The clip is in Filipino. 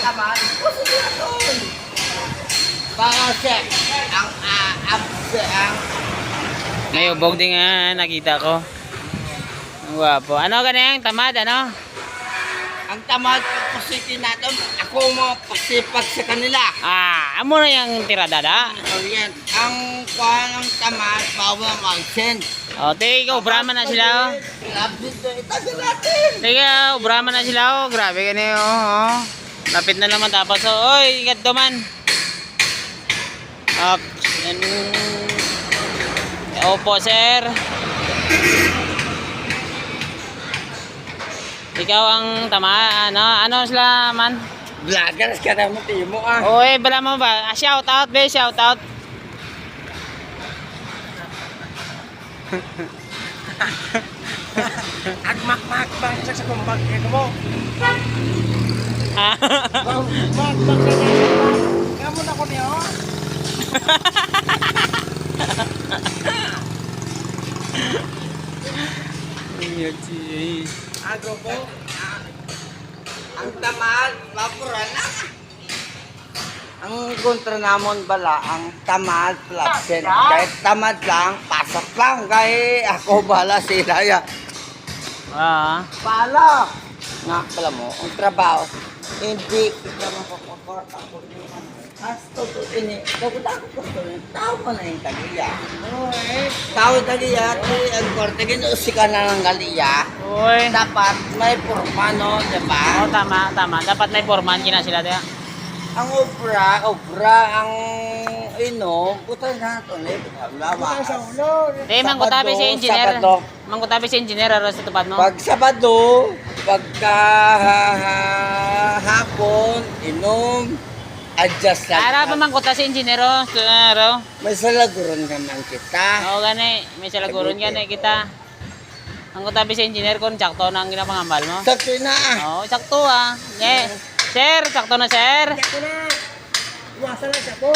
tamad, kasi doon. Para siya, ang May ubog din nga nakita ko. Ang gwapo. Ano ganyan? Tamad, ano? ang tamad kasi natin, ako mo pasipag sa kanila. Amo na yung tiradada. O yan, ang kuha ng tamad, bawal mag-send. O, ikaw, Brahman na sila, oh. Lapit to, itagal natin. Teka, Brahman na sila, oh. Grabe ka niyo, oh. Lapit na naman tapos, oh. Oy, ingat to man. Up. And... Opo, sir. Ikaw ang tama, ano sila man? Vloggers ka na mo, timo ah. Oy, bala mo ba? Shout out, be, shout out. Agmak-mak bang sa kumbag mo. Mak-mak kamu na ko niyo. Agro po. Ang tamad, babura na. Ang kontra namon bala, ang tamad, plaksen. Kahit tamad lang, pasok lang. Kahit ako bala sila ya. Pala! Nga, pala mo, ang trabaho, hindi kita makapakorta ko niyan. As toto ini, dapat ako ko to, tao pa na yung tagiya. Tao tagiya, ang korte ginusikan na ng galiya. Oy. Dapat may porma, no, diba? Oh, tama. Dapat may forman kina sila dia. Ang obra, ang butan na ito, lawa. Mangkutabi si engineer. Sabado. Mangkutabi si engineer aros sa tupad mo. Pag Sabado, pagka hapon, inom, adjust lang. Ara pa mangkuta si engineer oh. Aro. May salaguron naman kita. Oo gani, may salaguron gani kita. Mangkutabi si engineer kon sakto na ang ginapangambal mo. Sakto na. Oo, sakto ah. Sir, sakto na sir. Sakto na. Iwasan lang siya po.